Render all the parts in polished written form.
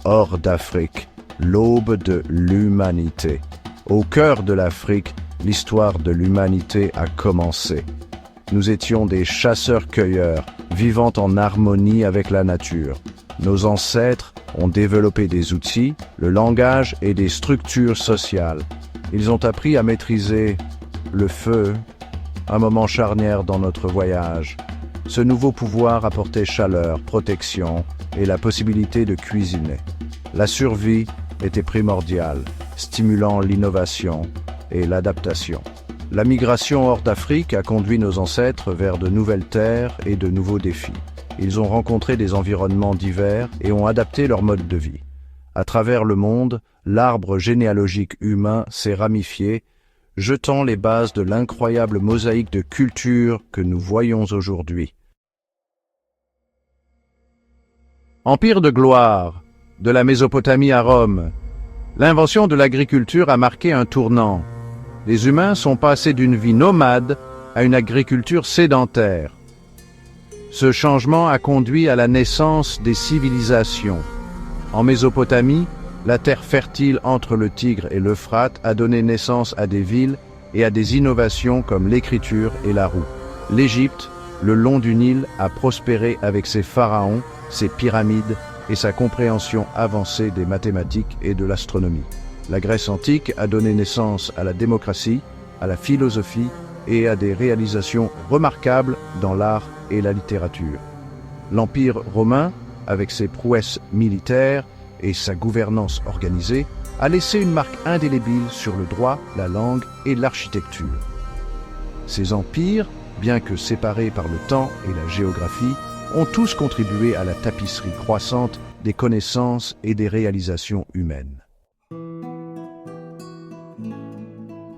hors d'Afrique, l'aube de l'humanité. Au cœur de l'Afrique, l'histoire de l'humanité a commencé. Nous étions des chasseurs-cueilleurs, vivant en harmonie avec la nature. Nos ancêtres ont développé des outils, le langage et des structures sociales. Ils ont appris à maîtriser le feu, un moment charnière dans notre voyage. Ce nouveau pouvoir apportait chaleur, protection et la possibilité de cuisiner. La survie était primordiale, stimulant l'innovation et l'adaptation. La migration hors d'Afrique a conduit nos ancêtres vers de nouvelles terres et de nouveaux défis. Ils ont rencontré des environnements divers et ont adapté leur mode de vie. À travers le monde, l'arbre généalogique humain s'est ramifié, jetant les bases de l'incroyable mosaïque de cultures que nous voyons aujourd'hui. Empire de gloire, de la Mésopotamie à Rome, l'invention de l'agriculture a marqué un tournant. Les humains sont passés d'une vie nomade à une agriculture sédentaire. Ce changement a conduit à la naissance des civilisations. En Mésopotamie, la terre fertile entre le Tigre et l'Euphrate a donné naissance à des villes et à des innovations comme l'écriture et la roue. L'Égypte, le long du Nil, a prospéré avec ses pharaons, ses pyramides et sa compréhension avancée des mathématiques et de l'astronomie. La Grèce antique a donné naissance à la démocratie, à la philosophie et à des réalisations remarquables dans l'art et la littérature. L'Empire romain, avec ses prouesses militaires et sa gouvernance organisée, a laissé une marque indélébile sur le droit, la langue et l'architecture. Ces empires, bien que séparés par le temps et la géographie, ont tous contribué à la tapisserie croissante des connaissances et des réalisations humaines.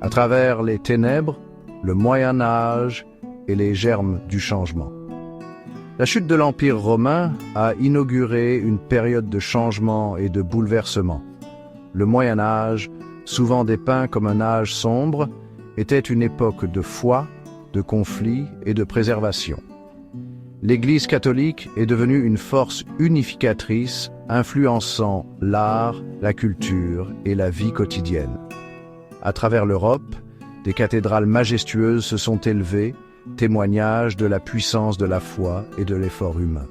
À travers les ténèbres, le Moyen Âge et les germes du changement. La chute de l'Empire romain a inauguré une période de changement et de bouleversement. Le Moyen Âge, souvent dépeint comme un âge sombre, était une époque de foi, de conflits et de préservation. L'Église catholique est devenue une force unificatrice, influençant l'art, la culture et la vie quotidienne. À travers l'Europe, des cathédrales majestueuses se sont élevées, témoignage de la puissance de la foi et de l'effort humain.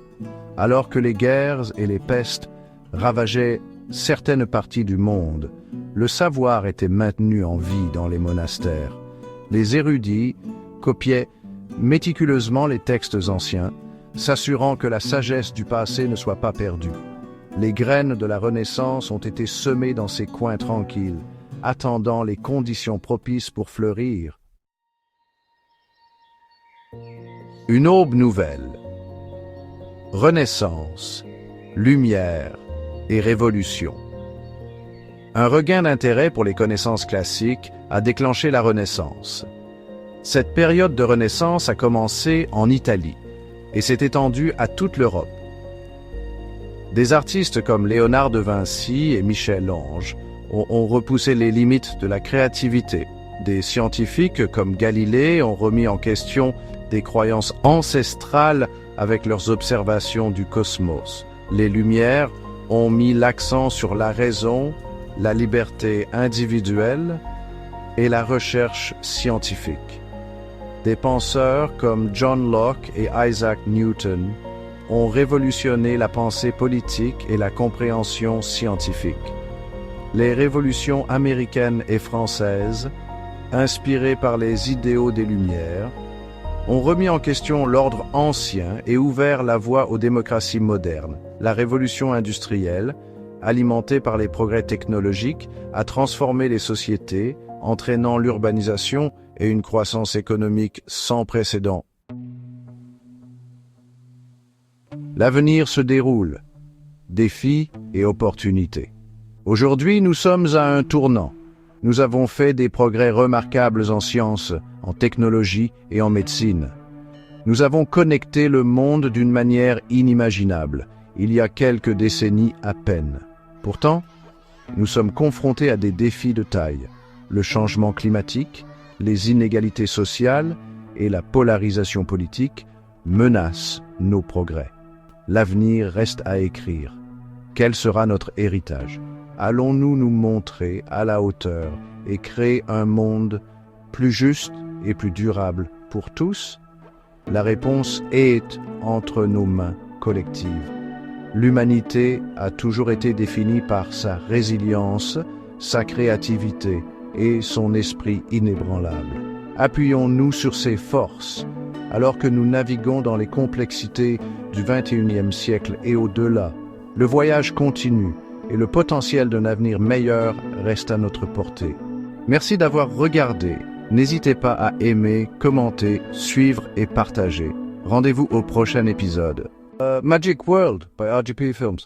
Alors que les guerres et les pestes ravageaient certaines parties du monde, le savoir était maintenu en vie dans les monastères. Les érudits copiaient méticuleusement les textes anciens, s'assurant que la sagesse du passé ne soit pas perdue. Les graines de la Renaissance ont été semées dans ces coins tranquilles, attendant les conditions propices pour fleurir. Une aube nouvelle. Renaissance, lumière et révolution. Un regain d'intérêt pour les connaissances classiques a déclenché la Renaissance. Cette période de Renaissance a commencé en Italie et s'est étendue à toute l'Europe. Des artistes comme Léonard de Vinci et Michel-Ange ont repoussé les limites de la créativité. Des scientifiques comme Galilée ont remis en question des croyances ancestrales avec leurs observations du cosmos. Les Lumières ont mis l'accent sur la raison, la liberté individuelle et la recherche scientifique. Des penseurs comme John Locke et Isaac Newton ont révolutionné la pensée politique et la compréhension scientifique. Les révolutions américaines et françaises, inspirées par les idéaux des Lumières, ont remis en question l'ordre ancien et ouvert la voie aux démocraties modernes. La révolution industrielle, alimentée par les progrès technologiques, a transformé les sociétés, entraînant l'urbanisation et une croissance économique sans précédent. L'avenir se déroule, défis et opportunités. Aujourd'hui, nous sommes à un tournant. Nous avons fait des progrès remarquables en sciences, en technologie et en médecine. Nous avons connecté le monde d'une manière inimaginable, il y a quelques décennies à peine. Pourtant, nous sommes confrontés à des défis de taille. Le changement climatique, les inégalités sociales et la polarisation politique menacent nos progrès. L'avenir reste à écrire. Quel sera notre héritage? Allons-nous nous montrer à la hauteur et créer un monde plus juste et plus durable pour tous? La réponse est entre nos mains collectives. L'humanité a toujours été définie par sa résilience, sa créativité et son esprit inébranlable. Appuyons-nous sur ces forces, alors que nous naviguons dans les complexités du XXIe siècle et au-delà. Le voyage continue et le potentiel d'un avenir meilleur reste à notre portée. Merci d'avoir regardé. N'hésitez pas à aimer, commenter, suivre et partager. Rendez-vous au prochain épisode. Magic World by RGP Films.